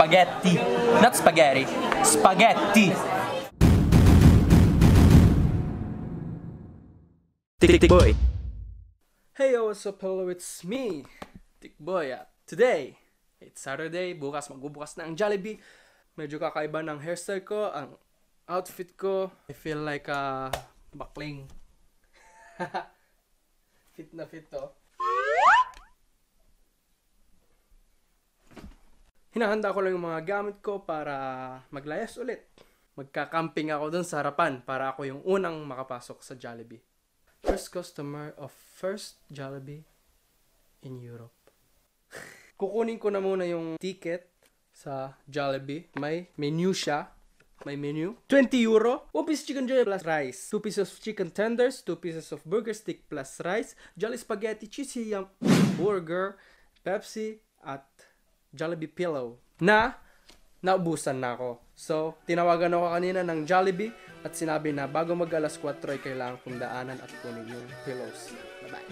spaghetti. Not spaghetti. Spaghetti. Tik Boy. Hey, what's up? Hello, it's me, Tik Boy. Today, it's Saturday. Bukas magbubukas na ang Jollibee. Medyo kakaiba ng hairstyle ko, ang outfit ko. I feel like bakling. Fit na fit to. Hinahanda ko lang yung mga gamit ko para maglayas ulit. Magka-camping ako dun sa harapan para ako yung unang makapasok sa Jollibee. First customer of first Jollibee in Europe. Kukunin ko na muna yung ticket sa Jollibee. May menu siya. May menu. 20 euro. 1 piece chicken joy plus rice. 2 pieces of chicken tenders. 2 pieces of burger stick plus rice. Jolly spaghetti, cheesy yum burger, Pepsi, at Jollibee pillow. Naubusan na ako. So, tinawagan ako kanina ng Jollibee at sinabi na bago mag alas 4 ay kailangan kong daanan at kunin yung pillows. Bye-bye.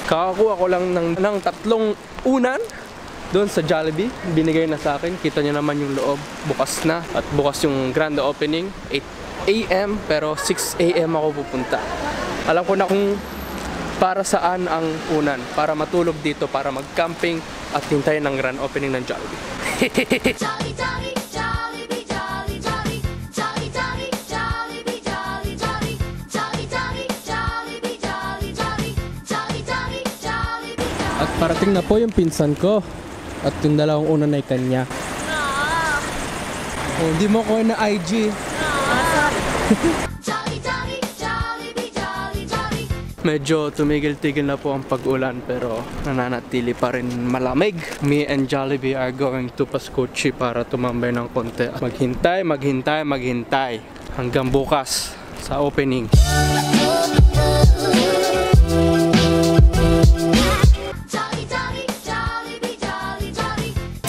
Kakakuha ko lang ng tatlong unan doon sa Jollibee. Binigay na sa akin. Kita nyo naman yung loob. Bukas na. At bukas yung grand opening. 8 AM. Pero 6 AM ako pupunta. Alam ko na kung para saan ang unan. Para matulog dito. Para mag-camping. At hintayin ang grand opening ng Jollibee. At parating na po yung pinsan ko. At yung dalawang unan ay kanya. Oh, hindi mo ko na IG. Medyo tumigil-tigil na po ang pag-ulan pero nananatili pa rin malamig. Me and Jollibee are going to Pascucci para tumambay ng konti. Maghintay hanggang bukas sa opening.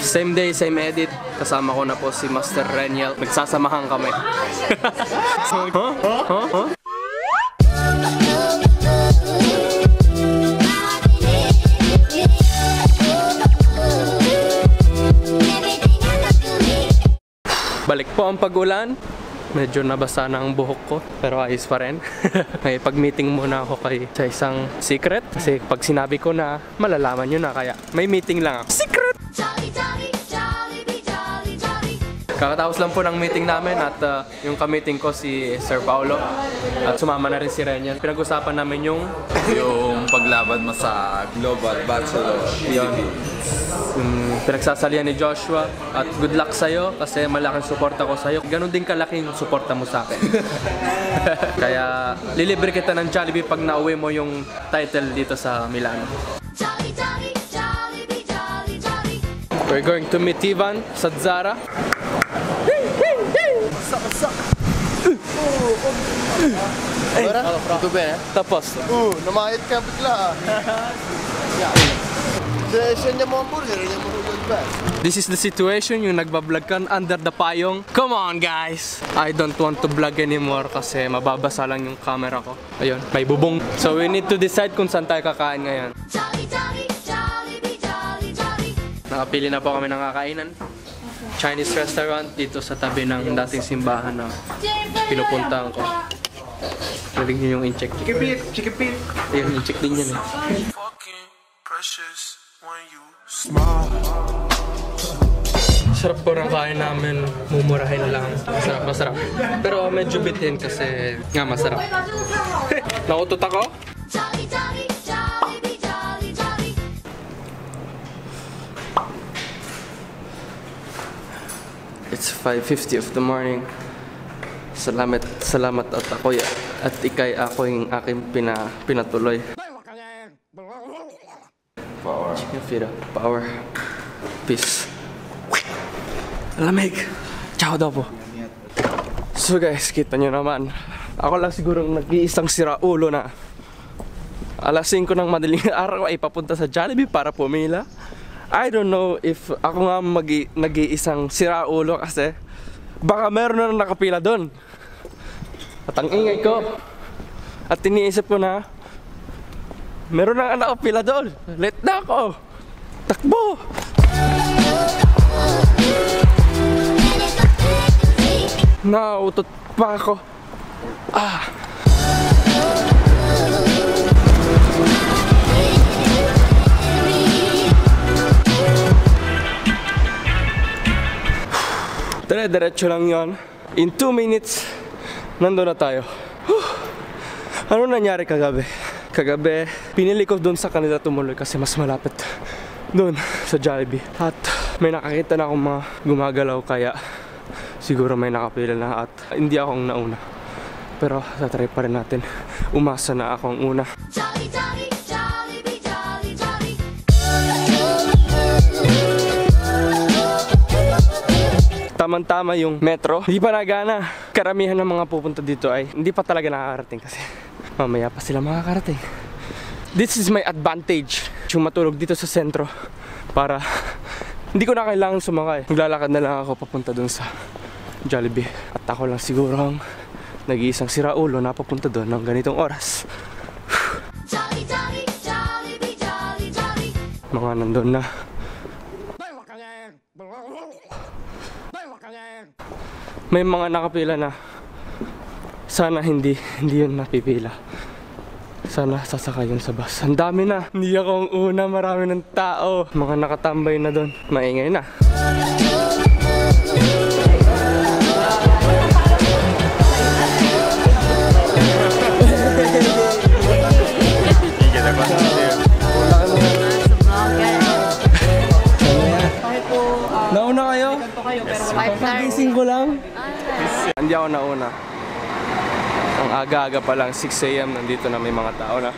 Same day, same edit. Kasama ko na po si Master Reniel. Nagsasamahan kami. Balik po ang pag-ulan. Medyo nabasa na ang buhok ko. Pero ayos pa rin. May pag-meeting muna ako sa isang secret. Kasi pag sinabi ko na, malalaman nyo na. Kaya may meeting lang ako. Secret! Kakatapos lang po ng meeting namin at yung ka-meeting ko si Sir Paulo at sumama na rin si Reniel. Pinag-usapan namin yung paglaban mo sa Global Bachelor. Yun. Pinagsasalihan ni Joshua at good luck sa'yo kasi malaking suporta ko sa'yo. Ganon din kalaking suporta mo sa akin. Kaya lilibre kita ng Jollibee pag nauwi mo yung title dito sa Milano. We're going to meet Ivan sa Zara. Ito ba eh? Tapos. Namayat ka bigla. Siya mo ang burger, niya mo ba? This is the situation, yung nagbablog kan under the payong. Come on guys! I don't want to vlog anymore kasi mababasa lang yung camera ko. Ayun, may bubong. So we need to decide kung saan tayo kakain ngayon. Nakapili na po kami ng kakainan. Chinese restaurant dito sa tabi ng dating simbahan na pinupuntahan ko. Narinig niyo yung in-check. Chicken beef. Ayun, in-check din yan eh. Sarap po ng kain namin, mumurahin lang. Masarap. Pero medyo bitin kasi nga masarap. Nakutot ako? It's 5:50 of the morning. Salamat at ako at ikay ako yung aking pinatuloy. Power. Chicken fira. Power. Peace. Lamig. Ciao daw po. So guys, kita nyo naman. Ako lang siguro nag-iisang sira ulo na alas 5 ng madaling araw ay papunta sa Jollibee para pumila. I don't know if ako nga nag-iisang sira ulo kasi baka meron na nakapila doon. At ang ingay ko, at iniisip ko na, meron na nakapila doon. Late na ako. Takbo! Nauutot pa ako. Dire-diretso lang yon. In 2 minutes, nandun na tayo. Ano nangyari kagabi? Kagabi, pinili ko doon sa kanila tumuloy kasi mas malapit doon sa Jollibee. At may nakakita na akong mga gumagalaw kaya siguro may nakapila na at hindi akong nauna. Pero tatry pa rin natin. Umasa na akong una. Jolly, jolly, Jollibee, jolly, jolly. Tama-tama yung metro. Hindi pa nagana. Karamihan ng mga pupunta dito ay hindi pa talaga nakakarating kasi mamaya pa sila makakarating. This is my advantage. Yung matulog dito sa sentro para hindi ko na kailangan sumakay. Maglalakad na lang ako papunta dun sa Jollibee. At ako lang siguro ang nag-iisang siraulo na papunta dun ng ganitong oras. Jolly, jolly, Jollibee, jolly, jolly. Mga nandun na. May mga nakapila na. Sana hindi yun napipila. Sana sasakay yun sa bus. Ang dami na. Hindi ako ang una. Marami ng tao. Mga nakatambay na doon. Maingay na. Nauna kayo? Pagising ko lang. Hindi ako nauna. Ang aga-aga pa lang, 6 AM, nandito na may mga tao na.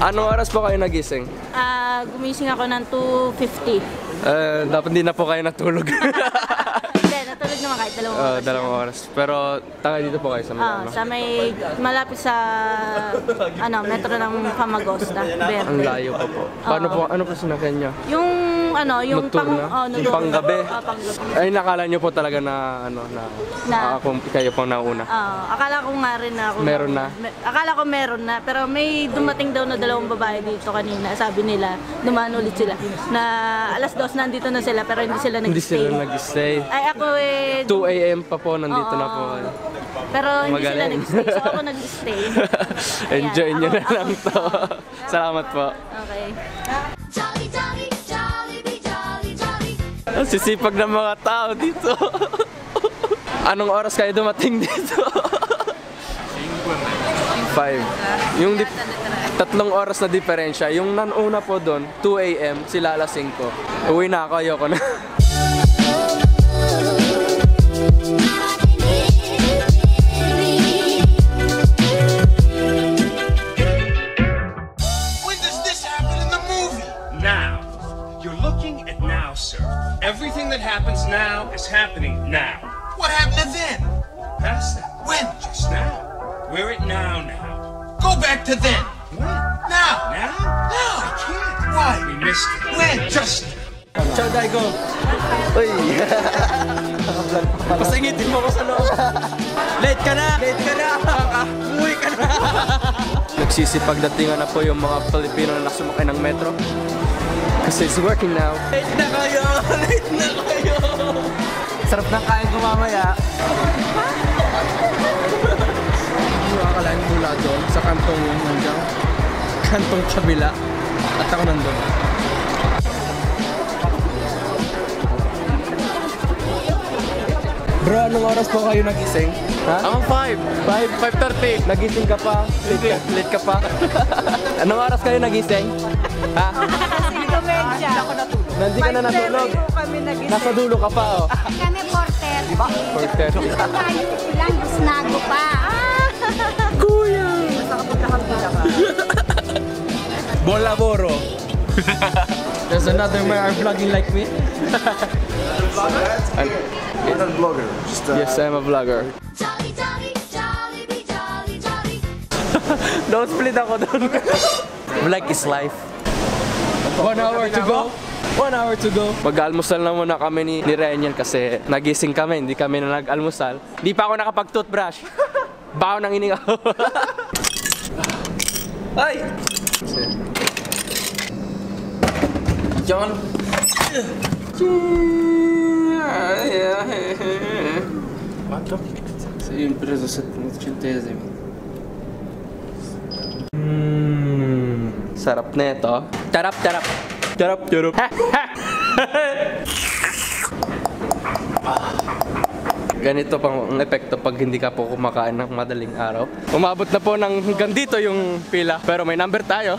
Anong oras po kayo nagising? Gumising ako ng 2:50. Dapat hindi na po kayo natulog. Hindi, natulog naman kahit 2 oras. 2 oras. Pero taga dito po kayo sa Milano. Sa may malapit sa metro ng Famagosta, Verde. Ang layo pa po. Paano po, ano po sinakyan niyo? Yung Nocturna? Yung panggabi? Panggabi. Ay, nakala niyo po talaga na kung kayo po nauna. Akala ko nga rin na ako. Meron na? Akala ko meron na, pero may dumating daw na 2 babae dito kanina. Sabi nila, dumaan ulit sila. Na alas 2 nandito na sila, pero hindi sila Hindi nag-stay. sila nag-stay. Ay, ako 2 AM pa po, nandito na po kayo. Pero hindi sila Magaling. nag-stay, so ako nag-stay. Enjoy nyo na lang to. Salamat po. Okay. Jolly, jolly, Jollibee, jolly, jolly. Ang sisipag ng mga tao dito. Anong oras kayo dumating dito? 5. Yung 3 oras na diferensya. Yung nanuna po doon, 2 AM, sila alas 5. Uwi na ako, ayoko na. When does this happen in the movie? Now. You're looking at now, sir. Everything that happens now is happening now. What happened to then? Past that. When? Just now. We're at now. Go back to then. When? Now. Now? Now. I can't. Why? We missed it. When? Just Ciao, Daigo! Uy! Pasingitin mo ko sa loob. Late ka na! Late ka na! Uwi ka na! Nagsisipag datingan na po yung mga Pilipino na nakasumakay ng metro. Kasi it's working now. Late na kayo! Late na kayo! Sarap ng kain ko mamaya. Hindi akalain mula doon sa kantong nandiyan. Kantong kabila. At ako nandun. Bro, anong oras po kayo nagising? Ha? Ang 5. 5:30. Nagising ka pa? Late ka pa? Anong oras kayo nagising? Ha? Hindi ko medya. Nandi ka na natulog. kami nagising. Nasa dulo ka pa, oh. Kami porter. 4:30. Tayo lang, snago pa. Kuya! Bolaboro. There's another man are vlogging like me. I'm not a vlogger. Just Yes, I'm a vlogger. Jolly, jolly, jolly, be jolly, jolly. Don't split ako doon. Vlog is life. 1 hour to go. 1 hour to go. Mag-almusal na muna kami ni Reniel kasi nagising kami, hindi kami na nag-almusal. Hindi pa ako nakapag-toothbrush. Baho nang iningaw. Ay! John. Sempre за centesimi. Sarap na ito. Tarap, tarap. Tarap, tarap. Ganito pang ang epekto pag hindi ka po kumakain ng madaling araw. Umabot na po ng hanggang dito yung pila. Pero may number tayo.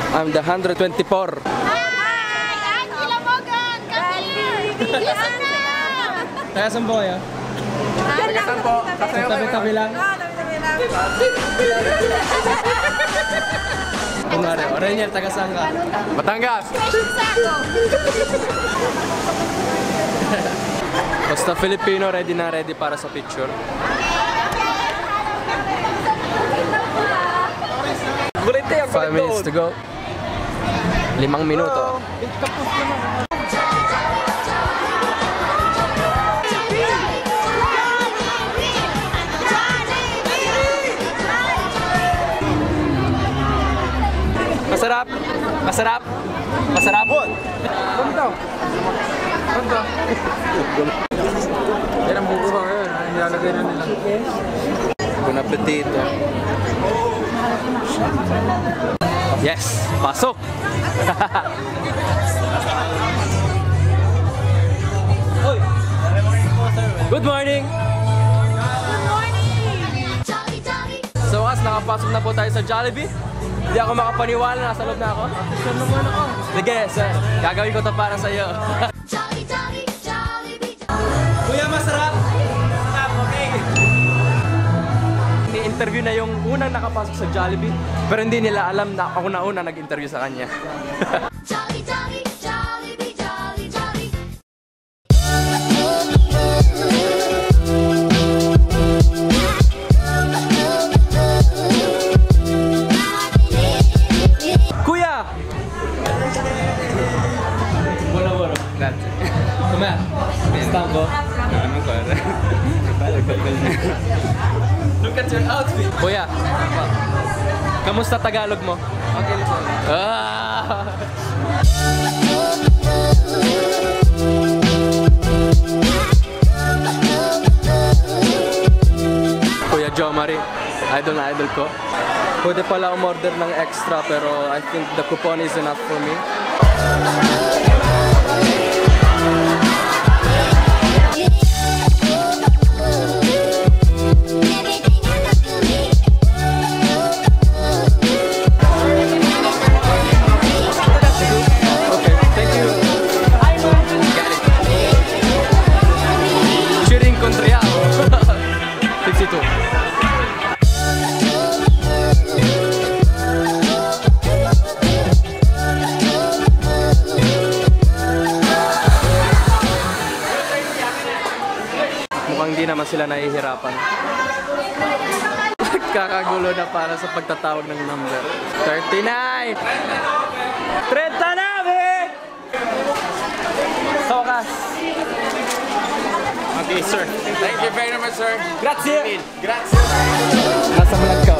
I'm the 124. Hi! Angela Morgan! Come here! Listen na! Kaya saan po kayo? Saan po? Tabi-tabi lang. Kunwari, Reniel, taga saan ka? Batangas! Basta Filipino, ready na ready para sa picture. Bulite yan, 5 minutes to go. 5 minuto. Masarap! Masarap! Masarap! Punto! Punto! Yan ang buko ka ngayon. Nilalagay na nila. Bon appetito. Yes! Pasok! Good morning! Jolly, jolly. So as nakapasok na po tayo sa Jollibee. Hindi ako makapaniwala, nasa loob na ako. Sure naman ako. Sige, sir. Gagawin ko to para sa iyo. Jolly, jolly, jolly, be jolly. Kuya, masarap! Masarap, okay. Ni-interview na yung unang nakapasok sa Jollibee. Pero hindi nila alam na ako na una nag-interview sa kanya. Jolly, jolly, jolly, be jolly, jolly. Kuya! Wala. Grazie. Com'è? Stanco? Look at your outfit. Kuya, kamusta Tagalog mo? Okay lang. Kuya Jo Marie, idol na idol ko. Pwede pala umorder ng extra pero I think the coupon is enough for me. Okay, thank you. Ci rincontriamo. 52. Mukhang di naman sila nahihirapan. Kakagulo na para sa pagtatawag ng number. 39! 39! Sokas! Okay, sir. Thank you very much, sir. Grazie! Grazie. Nasa vlog ka.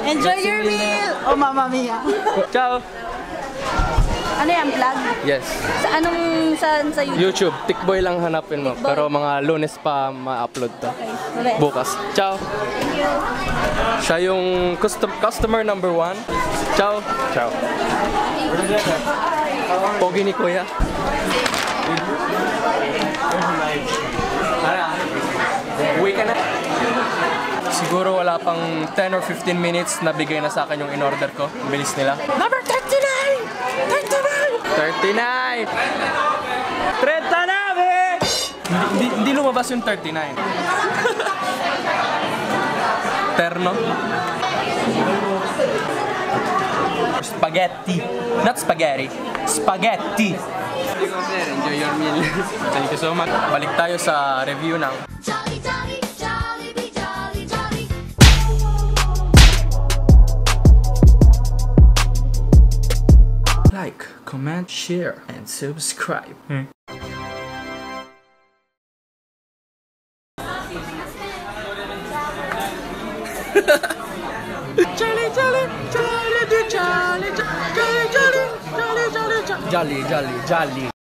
Enjoy your meal! Oh, Mamma Mia! Ciao! Ano yan, vlog? Yes. Sa saan sa YouTube? YouTube. Tikboy lang hanapin mo. Pero mga Lunes pa ma-upload to. Okay. Bukas. Ciao! Thank you. Siya yung customer number 1. Ciao! Ciao! Pogi ni Kuya. Uwi ka na. Siguro wala pang 10 or 15 minutes na bigay na sa akin yung in-order ko. Ang bilis nila. Number 39! 39! 39! Hindi lumabas yung 39. Terno. Spaghetti. Not spaghetti. Spaghetti. Enjoy your meal. Thank you so much. Balik tayo sa review ng Jolly, jolly, Jollibee, jolly, jolly. like, comment, share, and subscribe. Jolly, jolly, jolly, jolly, jolly, jolly, jolly, jolly, jolly, jolly.